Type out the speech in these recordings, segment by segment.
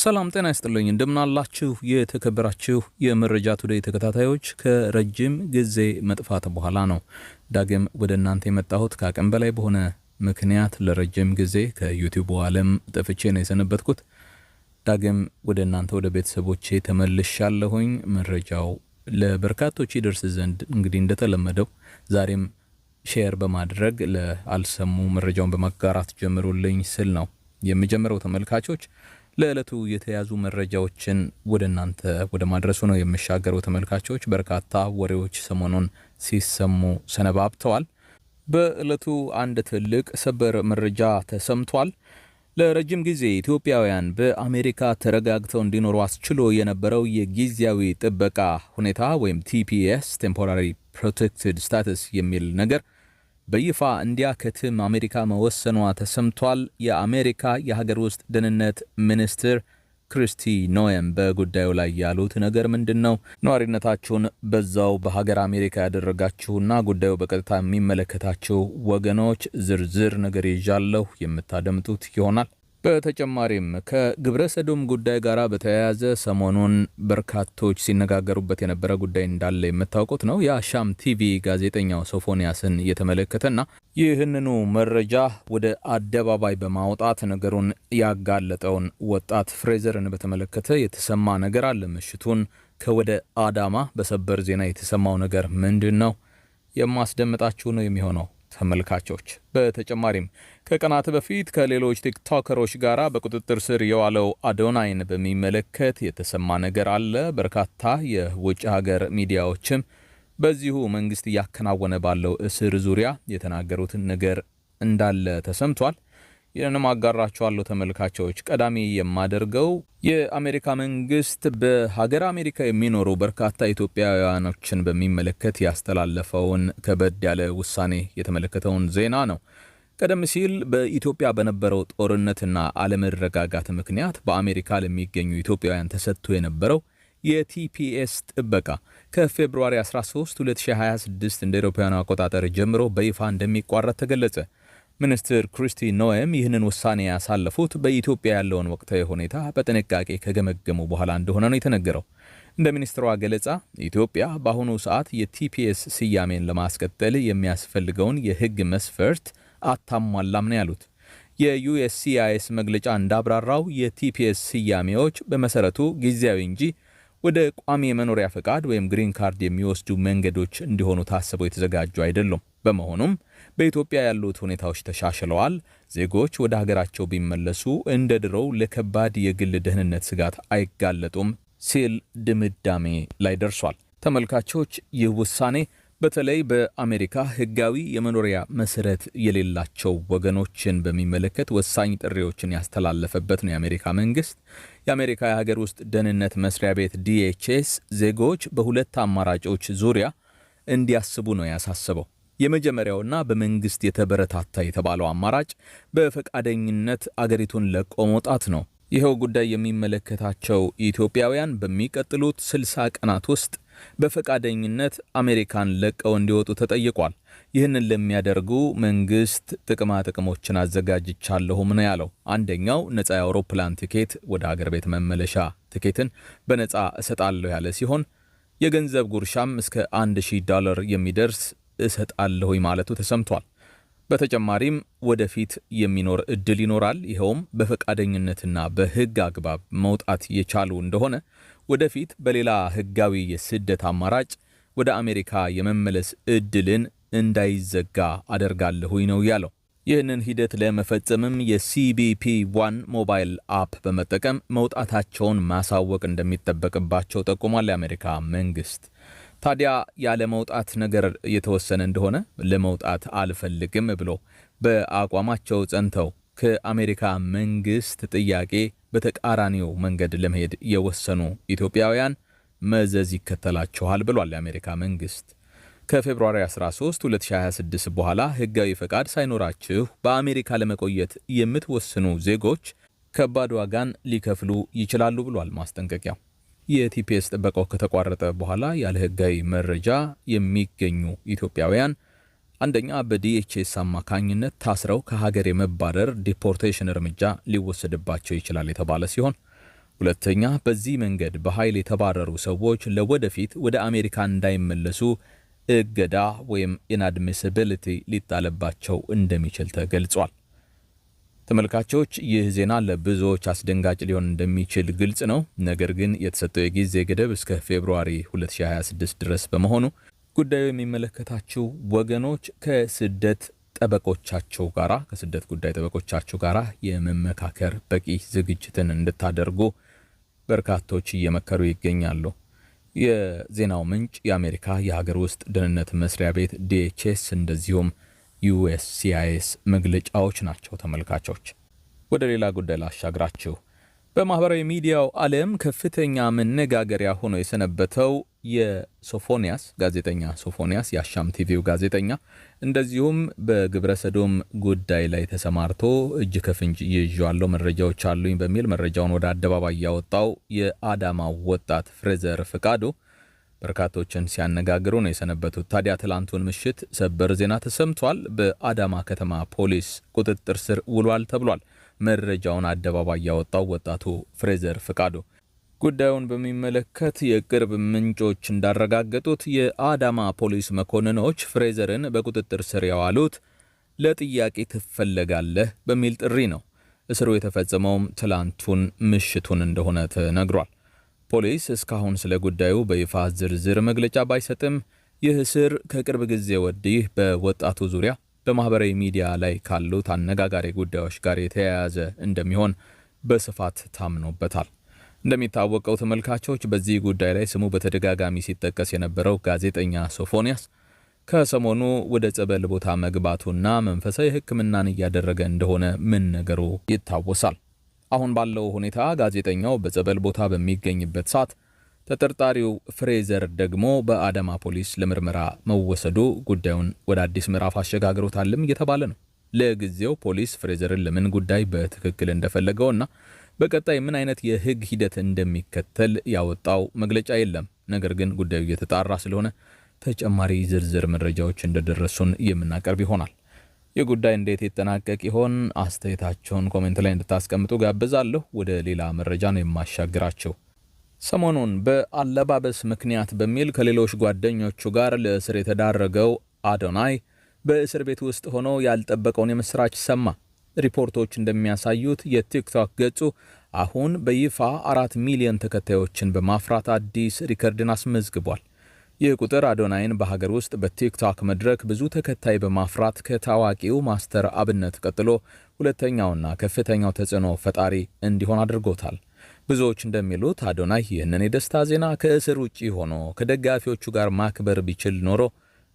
ሰላም ጤና ይስጥልኝ እንደምናላችሁ የተከበራችሁ የመረጃ ቱዴይ ተከታታዮች ከረጅም ጊዜ መጥፋት በኋላ ነው ዳግም ወደ እናንተ የመጣሁት ከአቅም በላይ በሆነ ምክንያት ለረጅም ጊዜ ከዩቲዩብ ዓለም ጠፍቼ ነው የሰነበትኩት ዳግም ወደ እናንተ ወደ ቤተሰቦቼ ተመልሻለሁኝ መረጃው ለበርካቶች ይደርስ ዘንድ እንግዲህ እንደተለመደው ዛሬም ሼር በማድረግ ለአልሰሙ መረጃውን በማጋራት ጀምሩልኝ ስል ነው የምጀምረው ተመልካቾች ለዕለቱ የተያዙ መረጃዎችን ወደ እናንተ ወደ ማድረሱ ነው የምሻገረው ተመልካቾች በርካታ ወሬዎች ሰሞኑን ሲሰሙ ሰነባብተዋል በዕለቱ አንድ ትልቅ ሰበር መረጃ ተሰምቷል ለረጅም ጊዜ ኢትዮጵያውያን በአሜሪካ ተረጋግተው እንዲኖሩ አስችሎ የነበረው የጊዜያዊ ጥበቃ ሁኔታ ወይም TPS Temporary Protected Status የሚል ነገር በይፋ እንዲያከትም አሜሪካ መወሰኗ ተሰምቷል የአሜሪካ የሀገር ውስጥ ደህንነት ሚኒስትር ክሪስቲ ኖኤም በጉዳዩ ላይ ያሉት ነገር ምንድነው ነዋሪነታችሁን በዛው በሀገር አሜሪካ ያደረጋችሁና ጉዳዩ በቀጥታ የሚመለከታችሁ ወገኖች ዝርዝር ነገር ይዣለሁ የምታደምጡት ይሆናል በተጨማሪም ከግብረ ሰዶም ጉዳይ ጋር በተያያዘ ሰሞኑን በርካቶች ሲነጋገሩበት የነበረ ጉዳይ እንዳለ የምታውቁት ነው የአሻም ቲቪ ጋዜጠኛው ሶፎንያስን የተመለከተና ይህንኑ መረጃ ወደ አደባባይ በማውጣት ነገሩን ያጋለጠውን ወጣት ፍሬዘርን በተመለከተ የተሰማ ነገር አለ ምሽቱን ከወደ አዳማ በሰበር ዜና የተሰማው ነገር ምንድነው የማስደምጣችሁ ነው የሚሆነው ተመልካቾች በተጨማሪም ከቀናት በፊት ከሌሎች ቲክቶከሮች ጋራ በቁጥጥር ስር የዋለው አዶናይን በሚመለከት የተሰማ ነገር አለ በርካታ የውጭ ሀገር ሚዲያዎችም በዚሁ መንግስት ያከናወነ ባለው እስር ዙሪያ የተናገሩት ነገር እንዳለ ተሰምቷል ይህንንም አጋራችኋለሁ ተመልካቾች ቀዳሚ የማደርገው የአሜሪካ መንግስት በሀገር አሜሪካ የሚኖሩ በርካታ ኢትዮጵያውያኖችን በሚመለከት ያስተላለፈውን ከበድ ያለ ውሳኔ የተመለከተውን ዜና ነው ቀደም ሲል በኢትዮጵያ በነበረው ጦርነትና አለመረጋጋት ምክንያት በአሜሪካ ለሚገኙ ኢትዮጵያውያን ተሰጥቶ የነበረው የቲፒኤስ ጥበቃ ከፌብሩዋሪ 13 2026 እንደ አውሮፓውያን አቆጣጠር ጀምሮ በይፋ እንደሚቋረጥ ተገለጸ ሚኒስትር ክሪስቲ ኖኤም ይህንን ውሳኔ ያሳለፉት በኢትዮጵያ ያለውን ወቅታዊ ሁኔታ በጥንቃቄ ከገመገሙ በኋላ እንደሆነ ነው የተነገረው እንደ ሚኒስትሯ ገለጻ ኢትዮጵያ በአሁኑ ሰዓት የቲፒኤስ ስያሜን ለማስቀጠል የሚያስፈልገውን የህግ መስፈርት አታሟላም ነው ያሉት የዩኤስሲአይኤስ መግለጫ እንዳብራራው የቲፒኤስ ስያሜዎች በመሰረቱ ጊዜያዊ እንጂ ወደ ቋሚ የመኖሪያ ፈቃድ ወይም ግሪን ካርድ የሚወስዱ መንገዶች እንዲሆኑ ታስበው የተዘጋጁ አይደሉም በመሆኑም በኢትዮጵያ ያሉት ሁኔታዎች ተሻሽለዋል ዜጎች ወደ ሀገራቸው ቢመለሱ እንደ ድሮው ለከባድ የግል ደህንነት ስጋት አይጋለጡም ሲል ድምዳሜ ላይ ደርሷል ተመልካቾች ይህ ውሳኔ በተለይ በአሜሪካ ህጋዊ የመኖሪያ መሰረት የሌላቸው ወገኖችን በሚመለከት ወሳኝ ጥሪዎችን ያስተላለፈበት ነው የአሜሪካ መንግስት የአሜሪካ የሀገር ውስጥ ደህንነት መስሪያ ቤት DHS ዜጎች በሁለት አማራጮች ዙሪያ እንዲያስቡ ነው ያሳሰበው የመጀመሪያውና በመንግስት የተበረታታ የተባለው አማራጭ በፈቃደኝነት አገሪቱን ለቆ መውጣት ነው ይሄው ጉዳይ የሚመለከታቸው ኢትዮጵያውያን በሚቀጥሉት 60 ቀናት ውስጥ በፈቃደኝነት አሜሪካን ለቀው እንዲወጡ ተጠይቋል ይህንን ለሚያደርጉ መንግስት ጥቅሞችን አዘጋጅቻለሁ ነው ያለው አንደኛው ነፃ የአውሮፕላን ቲኬት ወደ ሀገር ቤት መመለሻ ቲኬትን በነፃ እሰጣለሁ ያለ ሲሆን የገንዘብ ጉርሻም እስከ $1000 የሚደርስ እሰጣለሁ ማለቱ ተሰምቷል በተጨማሪም ወደፊት የሚኖር እድል ይኖራል ይሄውም በፈቃደኝነትና በህግ አግባብ መውጣት የቻሉ እንደሆነ ወደፊት በሌላ ህጋዊ የስደት አማራጭ ወደ አሜሪካ የመመለስ እድልን እንዳይዘጋ አደርጋለሁ ነው ያለው ይህንን ሂደት ለመፈጸምም የCBP One ሞባይል አፕ በመጠቀም መውጣታቸውን ማሳወቅ እንደሚጠበቅባቸው ጠቁሟል የአሜሪካ መንግስት ታዲያ ያለ መውጣት ነገር የተወሰነ እንደሆነ ለመውጣት አልፈልግም ብሎ በአቋማቸው ጸንተው ከአሜሪካ መንግስት ጥያቄ በተቃራኒው መንገድ ለመሄድ የወሰኑ ኢትዮጵያውያን መዘዝ ይከተላቸዋል ብሏል የአሜሪካ መንግስት ከፌብሩዋሪ 13 2026 በኋላ ህጋዊ ፈቃድ ሳይኖራችሁ በአሜሪካ ለመቆየት የምትወስኑ ዜጎች ከባድ ዋጋን ሊከፍሉ ይችላሉ ብሏል ማስጠንቀቂያው የቲፒኤስ ጥበቃው ከተቋረጠ በኋላ ያለ ህጋዊ መረጃ የሚገኙ ኢትዮጵያውያን አንደኛ በዲኤችኤስ አማካኝነት ታስረው ከሀገር የመባረር ዲፖርቴሽን እርምጃ ሊወሰድባቸው ይችላል የተባለ ሲሆን ሁለተኛ፣ በዚህ መንገድ በኃይል የተባረሩ ሰዎች ለወደፊት ወደ አሜሪካ እንዳይመለሱ እገዳ ወይም ኢንአድሚሲቢሊቲ ሊጣለባቸው እንደሚችል ተገልጿል። ተመልካቾች፣ ይህ ዜና ለብዙዎች አስደንጋጭ ሊሆን እንደሚችል ግልጽ ነው። ነገር ግን የተሰጠው የጊዜ ገደብ እስከ ፌብሩዋሪ 2026 ድረስ በመሆኑ ጉዳዩ የሚመለከታቸው ወገኖች ከስደት ጉዳይ ጠበቆቻቸው ጋራ የመመካከር በቂ ዝግጅትን እንድታደርጉ በርካቶች እየመከሩ ይገኛሉ። የዜናው ምንጭ የአሜሪካ የሀገር ውስጥ ደህንነት መስሪያ ቤት DHS እንደዚሁም USCIS መግለጫዎች ናቸው። ተመልካቾች፣ ወደ ሌላ ጉዳይ ላሻግራችሁ። በማህበራዊ ሚዲያው ዓለም ከፍተኛ መነጋገሪያ ሆኖ የሰነበተው የሶፎንያስ ጋዜጠኛ ሶፎንያስ የአሻም ቲቪው ጋዜጠኛ እንደዚሁም በግብረ ሰዶም ጉዳይ ላይ ተሰማርቶ እጅ ከፍንጅ ይዣለሁ መረጃዎች አሉኝ በሚል መረጃውን ወደ አደባባይ ያወጣው የአዳማ ወጣት ፍሬዘር ፍቃዱ በርካቶችን ሲያነጋግሩ ነው የሰነበቱት። ታዲያ ትላንቱን ምሽት ሰበር ዜና ተሰምቷል። በአዳማ ከተማ ፖሊስ ቁጥጥር ስር ውሏል ተብሏል። መረጃውን አደባባይ ያወጣው ወጣቱ ፍሬዘር ፍቃዱ ጉዳዩን በሚመለከት የቅርብ ምንጮች እንዳረጋገጡት የአዳማ ፖሊስ መኮንኖች ፍሬዘርን በቁጥጥር ስር ያዋሉት ለጥያቄ ትፈለጋለህ በሚል ጥሪ ነው። እስሩ የተፈጸመውም ትላንቱን ምሽቱን እንደሆነ ተነግሯል። ፖሊስ እስካሁን ስለ ጉዳዩ በይፋ ዝርዝር መግለጫ ባይሰጥም ይህ እስር ከቅርብ ጊዜ ወዲህ በወጣቱ ዙሪያ በማህበራዊ ሚዲያ ላይ ካሉት አነጋጋሪ ጉዳዮች ጋር የተያያዘ እንደሚሆን በስፋት ታምኖበታል። እንደሚታወቀው ተመልካቾች፣ በዚህ ጉዳይ ላይ ስሙ በተደጋጋሚ ሲጠቀስ የነበረው ጋዜጠኛ ሶፎንያስ ከሰሞኑ ወደ ጸበል ቦታ መግባቱና መንፈሳዊ ሕክምናን እያደረገ እንደሆነ መነገሩ ይታወሳል። አሁን ባለው ሁኔታ ጋዜጠኛው በጸበል ቦታ በሚገኝበት ሰዓት ተጠርጣሪው ፍሬዘር ደግሞ በአዳማ ፖሊስ ለምርመራ መወሰዱ ጉዳዩን ወደ አዲስ ምዕራፍ አሸጋግሮታልም እየተባለ ነው። ለጊዜው ፖሊስ ፍሬዘርን ለምን ጉዳይ በትክክል እንደፈለገውና በቀጣይ ምን አይነት የህግ ሂደት እንደሚከተል ያወጣው መግለጫ የለም። ነገር ግን ጉዳዩ እየተጣራ ስለሆነ ተጨማሪ ዝርዝር መረጃዎች እንደደረሱን የምናቀርብ ይሆናል። የጉዳይ እንዴት ይጠናቀቅ ይሆን? አስተያየታችሁን ኮሜንት ላይ እንድታስቀምጡ ጋብዛለሁ። ወደ ሌላ መረጃ ነው የማሻግራችሁ። ሰሞኑን በአለባበስ ምክንያት በሚል ከሌሎች ጓደኞቹ ጋር ለእስር የተዳረገው አዶናይ በእስር ቤት ውስጥ ሆኖ ያልጠበቀውን የምስራች ሰማ። ሪፖርቶች እንደሚያሳዩት የቲክቶክ ገጹ አሁን በይፋ 4 ሚሊዮን ተከታዮችን በማፍራት አዲስ ሪከርድን አስመዝግቧል። ይህ ቁጥር አዶናይን በሀገር ውስጥ በቲክቶክ መድረክ ብዙ ተከታይ በማፍራት ከታዋቂው ማስተር አብነት ቀጥሎ ሁለተኛውና ከፍተኛው ተጽዕኖ ፈጣሪ እንዲሆን አድርጎታል። ብዙዎች እንደሚሉት አዶናይ ይህንን የደስታ ዜና ከእስር ውጪ ሆኖ ከደጋፊዎቹ ጋር ማክበር ቢችል ኖሮ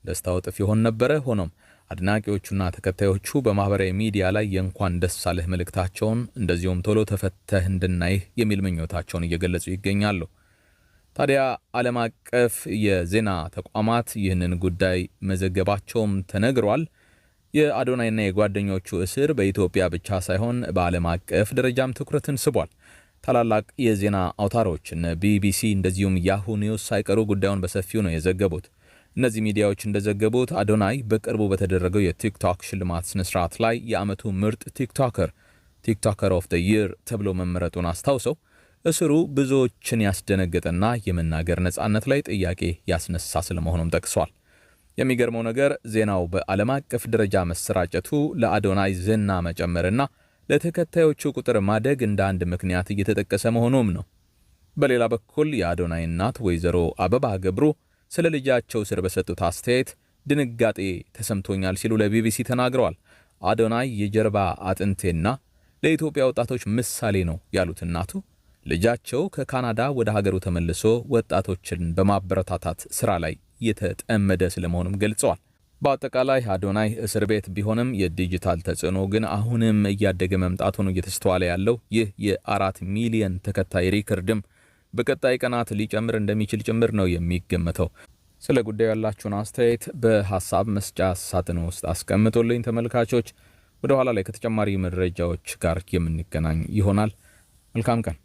ደስታው እጥፍ ይሆን ነበረ። ሆኖም አድናቂዎቹና ተከታዮቹ በማህበራዊ ሚዲያ ላይ የእንኳን ደስ አለህ መልእክታቸውን እንደዚሁም ቶሎ ተፈተህ እንድናይህ የሚል ምኞታቸውን እየገለጹ ይገኛሉ። ታዲያ ዓለም አቀፍ የዜና ተቋማት ይህንን ጉዳይ መዘገባቸውም ተነግሯል። የአዶናይና የጓደኞቹ እስር በኢትዮጵያ ብቻ ሳይሆን በዓለም አቀፍ ደረጃም ትኩረትን ስቧል። ታላላቅ የዜና አውታሮች እነ ቢቢሲ እንደዚሁም ያሁ ኒውስ ሳይቀሩ ጉዳዩን በሰፊው ነው የዘገቡት። እነዚህ ሚዲያዎች እንደዘገቡት አዶናይ በቅርቡ በተደረገው የቲክቶክ ሽልማት ስነስርዓት ላይ የዓመቱ ምርጥ ቲክቶከር ኦፍ ዘ ይር ተብሎ መመረጡን አስታውሰው እስሩ ብዙዎችን ያስደነገጠና የመናገር ነጻነት ላይ ጥያቄ ያስነሳ ስለመሆኑም ጠቅሷል። የሚገርመው ነገር ዜናው በዓለም አቀፍ ደረጃ መሰራጨቱ ለአዶናይ ዝና መጨመርና ለተከታዮቹ ቁጥር ማደግ እንደ አንድ ምክንያት እየተጠቀሰ መሆኑም ነው። በሌላ በኩል የአዶናይ እናት ወይዘሮ አበባ ገብሩ ስለ ልጃቸው እስር በሰጡት አስተያየት ድንጋጤ ተሰምቶኛል ሲሉ ለቢቢሲ ተናግረዋል። አዶናይ የጀርባ አጥንቴና ለኢትዮጵያ ወጣቶች ምሳሌ ነው ያሉት እናቱ ልጃቸው ከካናዳ ወደ ሀገሩ ተመልሶ ወጣቶችን በማበረታታት ስራ ላይ የተጠመደ ስለመሆኑም ገልጸዋል። በአጠቃላይ አዶናይ እስር ቤት ቢሆንም የዲጂታል ተጽዕኖ ግን አሁንም እያደገ መምጣቱን እየተስተዋለ ያለው ይህ የ4 ሚሊዮን ተከታይ ሪከርድም በቀጣይ ቀናት ሊጨምር እንደሚችል ጭምር ነው የሚገመተው። ስለ ጉዳዩ ያላችሁን አስተያየት በሐሳብ መስጫ ሳጥን ውስጥ አስቀምጡልኝ ተመልካቾች። ወደ ኋላ ላይ ከተጨማሪ መረጃዎች ጋር የምንገናኝ ይሆናል። መልካም ቀን።